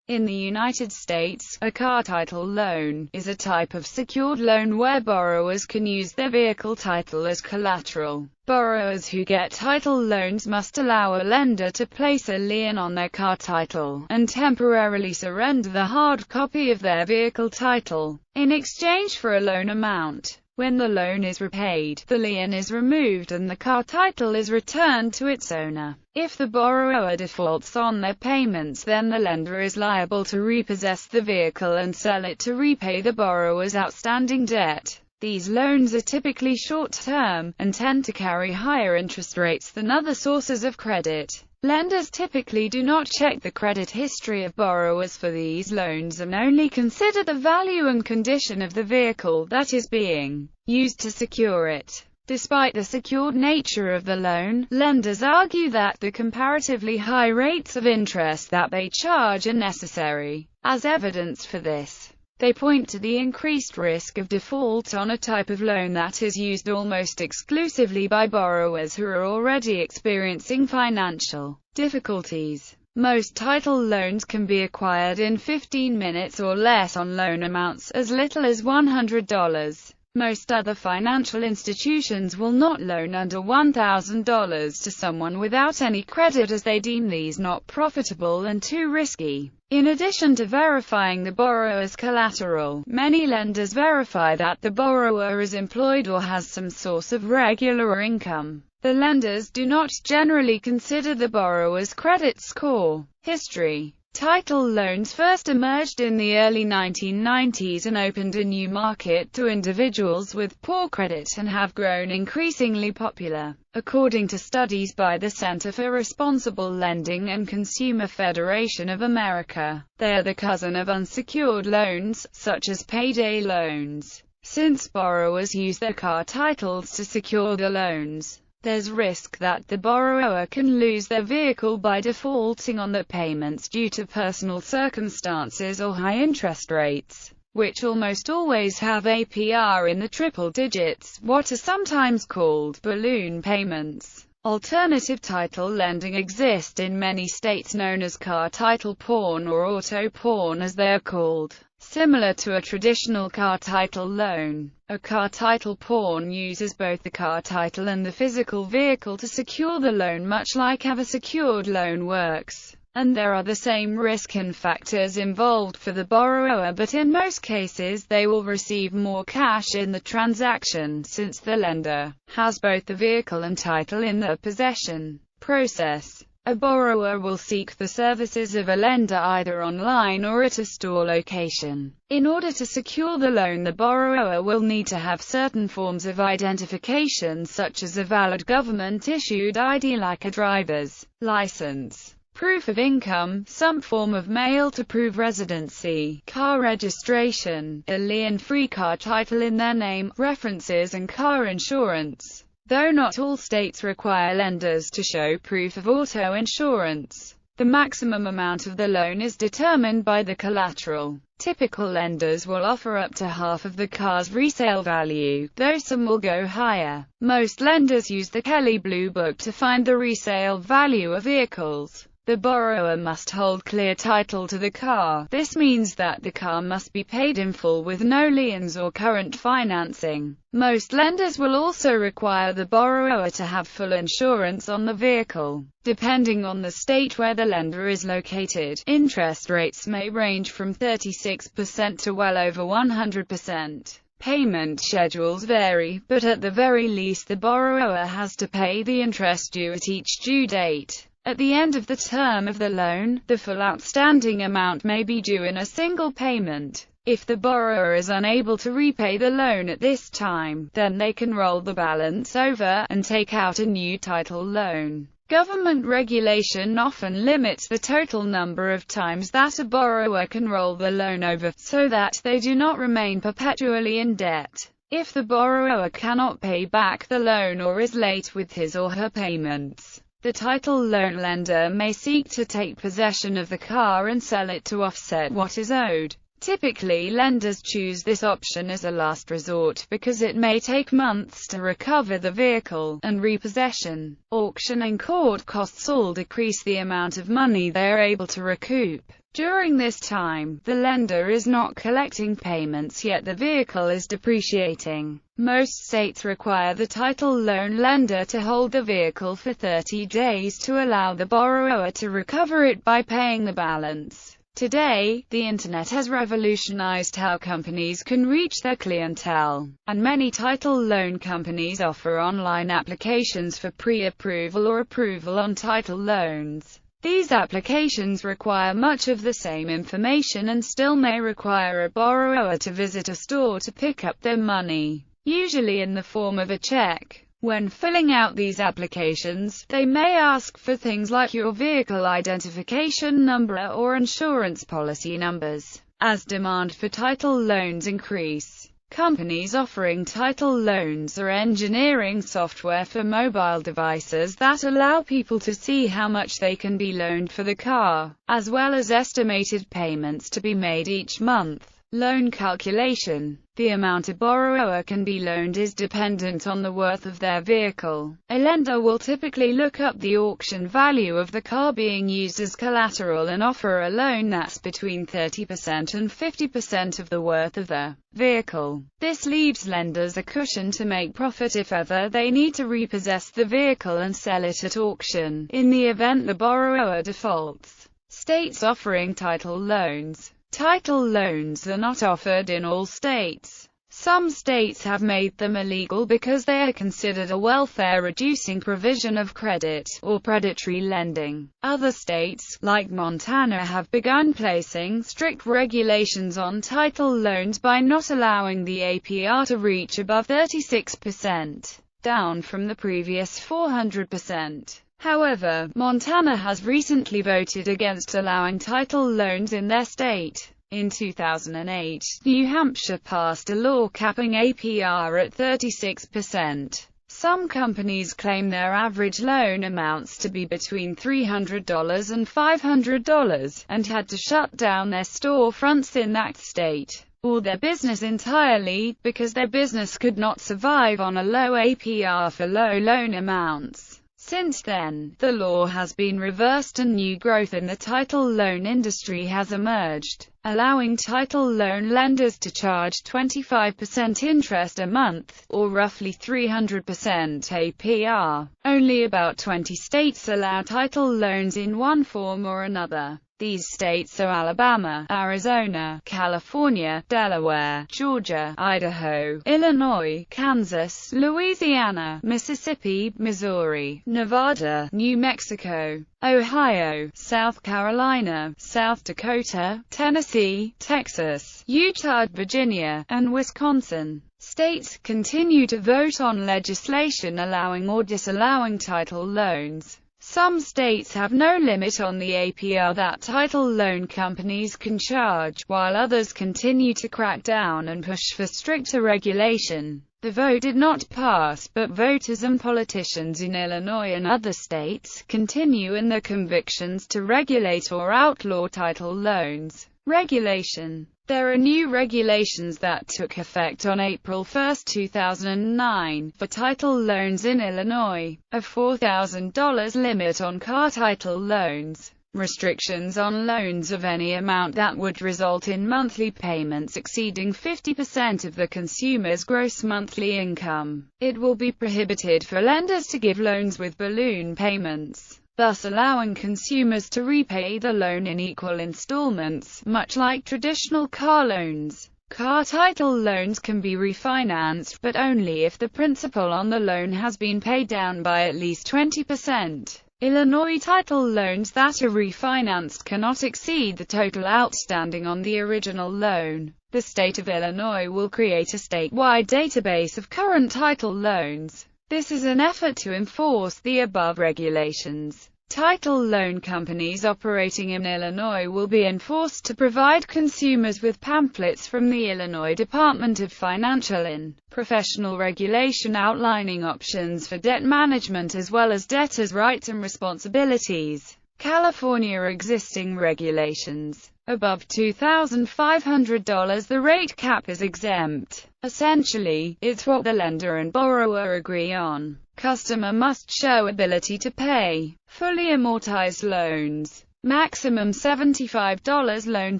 In the United States, a car title loan is a type of secured loan where borrowers can use their vehicle title as collateral. Borrowers who get title loans must allow a lender to place a lien on their car title, and temporarily surrender the hard copy of their vehicle title, in exchange for a loan amount. When the loan is repaid, the lien is removed and the car title is returned to its owner. If the borrower defaults on their payments, then the lender is liable to repossess the vehicle and sell it to repay the borrower's outstanding debt. These loans are typically short-term, and tend to carry higher interest rates than other sources of credit. Lenders typically do not check the credit history of borrowers for these loans and only consider the value and condition of the vehicle that is being used to secure it. Despite the secured nature of the loan, lenders argue that the comparatively high rates of interest that they charge are necessary. As evidence for this, they point to the increased risk of default on a type of loan that is used almost exclusively by borrowers who are already experiencing financial difficulties. Most title loans can be acquired in 15 minutes or less on loan amounts as little as $100. Most other financial institutions will not loan under $1,000 to someone without any credit, as they deem these not profitable and too risky. In addition to verifying the borrower's collateral, many lenders verify that the borrower is employed or has some source of regular income. The lenders do not generally consider the borrower's credit score. History. Title loans first emerged in the early 1990s and opened a new market to individuals with poor credit and have grown increasingly popular. According to studies by the Center for Responsible Lending and Consumer Federation of America, they are the cousin of unsecured loans, such as payday loans. Since borrowers use their car titles to secure the loans, there's risk that the borrower can lose their vehicle by defaulting on the payments due to personal circumstances or high interest rates, which almost always have APR in the triple digits, what are sometimes called balloon payments. Alternative title lending exists in many states, known as car title pawn or auto pawn as they are called. Similar to a traditional car title loan, a car title pawn uses both the car title and the physical vehicle to secure the loan, much like how a secured loan works. And there are the same risk and factors involved for the borrower, but in most cases they will receive more cash in the transaction, since the lender has both the vehicle and title in their possession. Process. A borrower will seek the services of a lender either online or at a store location. In order to secure the loan, the borrower will need to have certain forms of identification, such as a valid government-issued ID like a driver's license, proof of income, some form of mail to prove residency, car registration, a lien-free car title in their name, references, and car insurance. Though not all states require lenders to show proof of auto insurance, the maximum amount of the loan is determined by the collateral. Typical lenders will offer up to half of the car's resale value, though some will go higher. Most lenders use the Kelley Blue Book to find the resale value of vehicles. The borrower must hold clear title to the car. This means that the car must be paid in full with no liens or current financing. Most lenders will also require the borrower to have full insurance on the vehicle. Depending on the state where the lender is located, interest rates may range from 36% to well over 100%. Payment schedules vary, but at the very least the borrower has to pay the interest due at each due date. At the end of the term of the loan, the full outstanding amount may be due in a single payment. If the borrower is unable to repay the loan at this time, then they can roll the balance over and take out a new title loan. Government regulation often limits the total number of times that a borrower can roll the loan over, so that they do not remain perpetually in debt. If the borrower cannot pay back the loan or is late with his or her payments, the title loan lender may seek to take possession of the car and sell it to offset what is owed. Typically, lenders choose this option as a last resort because it may take months to recover the vehicle, and repossession, auction and court costs all decrease the amount of money they are able to recoup. During this time, the lender is not collecting payments yet the vehicle is depreciating. Most states require the title loan lender to hold the vehicle for 30 days to allow the borrower to recover it by paying the balance. Today, the internet has revolutionized how companies can reach their clientele, and many title loan companies offer online applications for pre-approval or approval on title loans. These applications require much of the same information and still may require a borrower to visit a store to pick up their money, usually in the form of a check. When filling out these applications, they may ask for things like your vehicle identification number or insurance policy numbers. As demand for title loans increase, companies offering title loans are engineering software for mobile devices that allow people to see how much they can be loaned for the car, as well as estimated payments to be made each month. Loan calculation. The amount a borrower can be loaned is dependent on the worth of their vehicle. A lender will typically look up the auction value of the car being used as collateral and offer a loan that's between 30% and 50% of the worth of the vehicle. This leaves lenders a cushion to make profit if ever they need to repossess the vehicle and sell it at auction, in the event the borrower defaults. States offering title loans. Title loans are not offered in all states. Some states have made them illegal because they are considered a welfare-reducing provision of credit, or predatory lending. Other states, like Montana, have begun placing strict regulations on title loans by not allowing the APR to reach above 36%, down from the previous 400%. However, Montana has recently voted against allowing title loans in their state. In 2008, New Hampshire passed a law capping APR at 36%. Some companies claim their average loan amounts to be between $300 and $500, and had to shut down their storefronts in that state, or their business entirely, because their business could not survive on a low APR for low loan amounts. Since then, the law has been reversed and new growth in the title loan industry has emerged, allowing title loan lenders to charge 25% interest a month, or roughly 300% APR. Only about 20 states allow title loans in one form or another. These states are Alabama, Arizona, California, Delaware, Georgia, Idaho, Illinois, Kansas, Louisiana, Mississippi, Missouri, Nevada, New Mexico, Ohio, South Carolina, South Dakota, Tennessee, Texas, Utah, Virginia, and Wisconsin. States continue to vote on legislation allowing or disallowing title loans. Some states have no limit on the APR that title loan companies can charge, while others continue to crack down and push for stricter regulation. The vote did not pass, but voters and politicians in Illinois and other states continue in their convictions to regulate or outlaw title loans. Regulation. There are new regulations that took effect on April 1, 2009, for title loans in Illinois. A $4,000 limit on car title loans. Restrictions on loans of any amount that would result in monthly payments exceeding 50% of the consumer's gross monthly income. It will be prohibited for lenders to give loans with balloon payments, thus allowing consumers to repay the loan in equal installments, much like traditional car loans. Car title loans can be refinanced, but only if the principal on the loan has been paid down by at least 20%. Illinois title loans that are refinanced cannot exceed the total outstanding on the original loan. The state of Illinois will create a statewide database of current title loans. This is an effort to enforce the above regulations. Title loan companies operating in Illinois will be enforced to provide consumers with pamphlets from the Illinois Department of Financial and Professional Regulation outlining options for debt management as well as debtors' rights and responsibilities. California existing regulations. Above $2,500 the rate cap is exempt. Essentially, it's what the lender and borrower agree on. Customer must show ability to pay. Fully amortized loans. Maximum $75 loan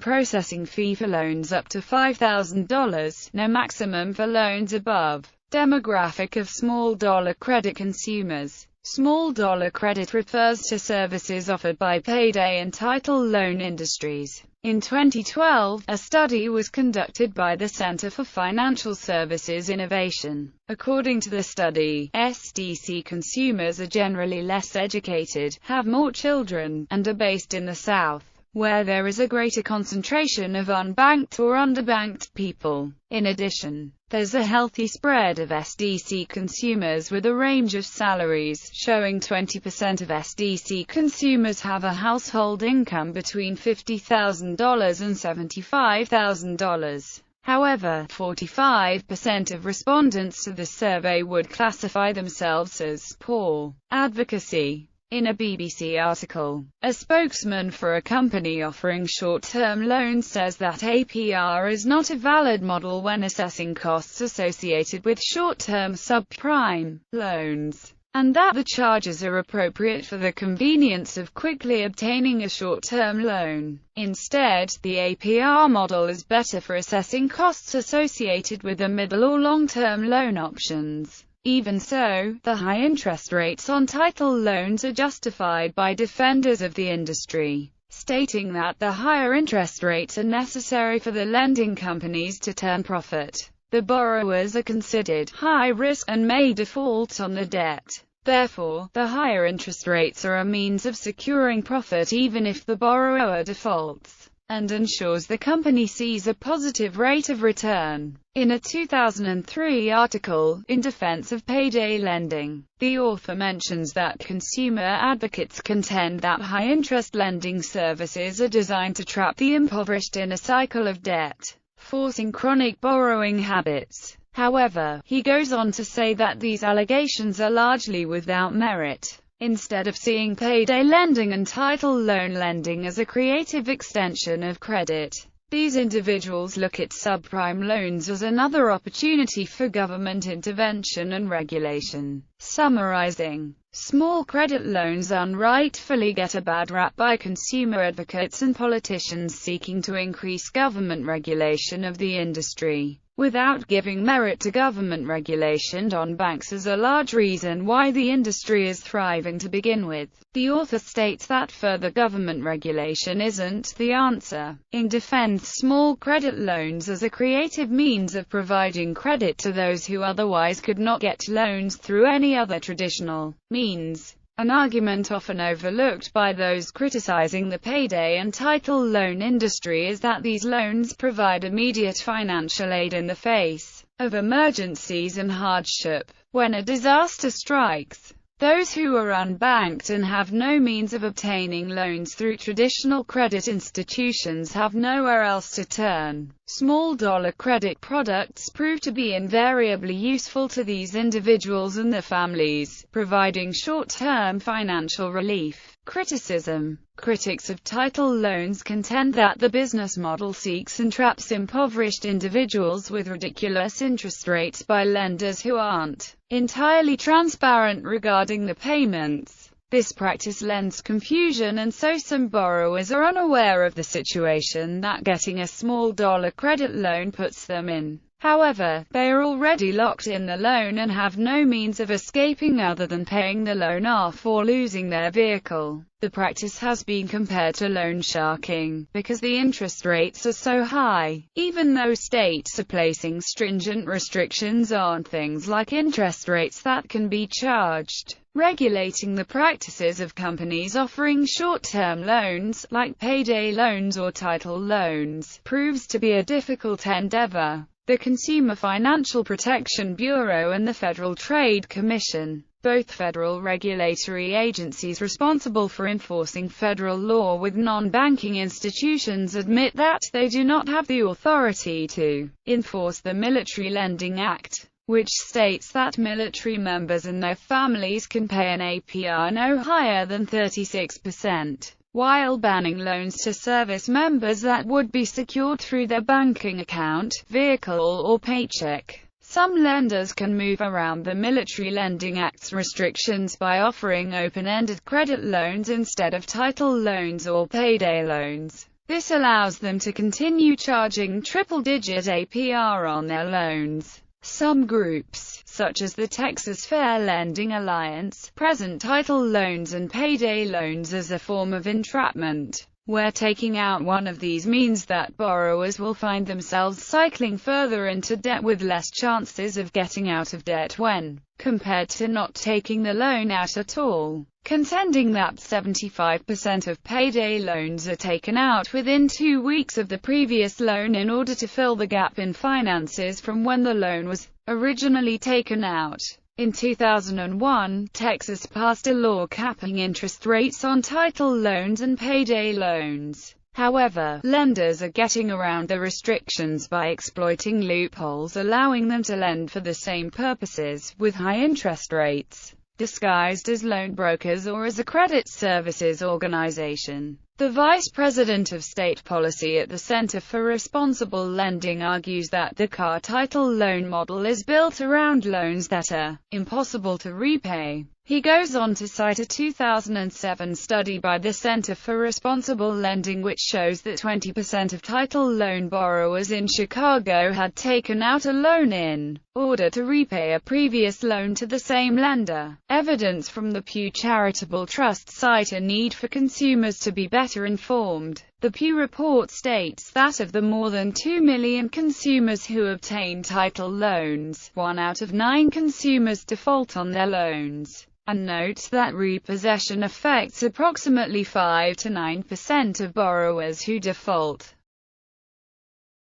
processing fee for loans up to $5,000. No maximum for loans above. Demographic of small dollar credit consumers. Small dollar credit refers to services offered by payday and title loan industries. In 2012, a study was conducted by the Center for Financial Services Innovation. According to the study, SDC consumers are generally less educated, have more children, and are based in the South, where there is a greater concentration of unbanked or underbanked people. In addition, there's a healthy spread of SDC consumers with a range of salaries, showing 20% of SDC consumers have a household income between $50,000 and $75,000. However, 45% of respondents to the survey would classify themselves as poor. Advocacy. In a BBC article, a spokesman for a company offering short-term loans says that APR is not a valid model when assessing costs associated with short-term subprime loans, and that the charges are appropriate for the convenience of quickly obtaining a short-term loan. Instead, the APR model is better for assessing costs associated with the middle or long-term loan options. Even so, the high interest rates on title loans are justified by defenders of the industry, stating that the higher interest rates are necessary for the lending companies to turn profit. The borrowers are considered high risk and may default on the debt. Therefore, the higher interest rates are a means of securing profit even if the borrower defaults, and ensures the company sees a positive rate of return. In a 2003 article, In Defense of Payday Lending, the author mentions that consumer advocates contend that high-interest lending services are designed to trap the impoverished in a cycle of debt, forcing chronic borrowing habits. However, he goes on to say that these allegations are largely without merit. Instead of seeing payday lending and title loan lending as a creative extension of credit, these individuals look at subprime loans as another opportunity for government intervention and regulation. Summarizing, small credit loans unrightfully get a bad rap by consumer advocates and politicians seeking to increase government regulation of the industry, without giving merit to government regulation on banks as a large reason why the industry is thriving to begin with. The author states that further government regulation isn't the answer. Ing defends small credit loans as a creative means of providing credit to those who otherwise could not get loans through any other traditional means. An argument often overlooked by those criticizing the payday and title loan industry is that these loans provide immediate financial aid in the face of emergencies and hardship. When a disaster strikes, those who are unbanked and have no means of obtaining loans through traditional credit institutions have nowhere else to turn. Small dollar credit products prove to be invariably useful to these individuals and their families, providing short-term financial relief. Criticism. Critics of title loans contend that the business model seeks and traps impoverished individuals with ridiculous interest rates by lenders who aren't entirely transparent regarding the payments. This practice lends confusion, and so some borrowers are unaware of the situation that getting a small dollar credit loan puts them in. However, they are already locked in the loan and have no means of escaping other than paying the loan off or losing their vehicle. The practice has been compared to loan sharking, because the interest rates are so high, even though states are placing stringent restrictions on things like interest rates that can be charged. Regulating the practices of companies offering short-term loans, like payday loans or title loans, proves to be a difficult endeavor. The Consumer Financial Protection Bureau and the Federal Trade Commission, both federal regulatory agencies responsible for enforcing federal law with non-banking institutions, admit that they do not have the authority to enforce the Military Lending Act, which states that military members and their families can pay an APR no higher than 36%. While banning loans to service members that would be secured through their banking account, vehicle or paycheck. Some lenders can move around the Military Lending Act's restrictions by offering open-ended credit loans instead of title loans or payday loans. This allows them to continue charging triple-digit APR on their loans. Some groups, such as the Texas Fair Lending Alliance, present title loans and payday loans as a form of entrapment, where taking out one of these means that borrowers will find themselves cycling further into debt with less chances of getting out of debt when compared to not taking the loan out at all. Contending that 75% of payday loans are taken out within 2 weeks of the previous loan in order to fill the gap in finances from when the loan was originally taken out. In 2001, Texas passed a law capping interest rates on title loans and payday loans. However, lenders are getting around the restrictions by exploiting loopholes allowing them to lend for the same purposes, with high interest rates, disguised as loan brokers or as a credit services organization. The vice president of state policy at the Center for Responsible Lending argues that the car title loan model is built around loans that are impossible to repay. He goes on to cite a 2007 study by the Center for Responsible Lending which shows that 20% of title loan borrowers in Chicago had taken out a loan in order to repay a previous loan to the same lender. Evidence from the Pew Charitable Trust cite a need for consumers to be better informed. The Pew report states that of the more than 2 million consumers who obtain title loans, 1 out of 9 consumers default on their loans, and notes that repossession affects approximately 5 to 9% of borrowers who default.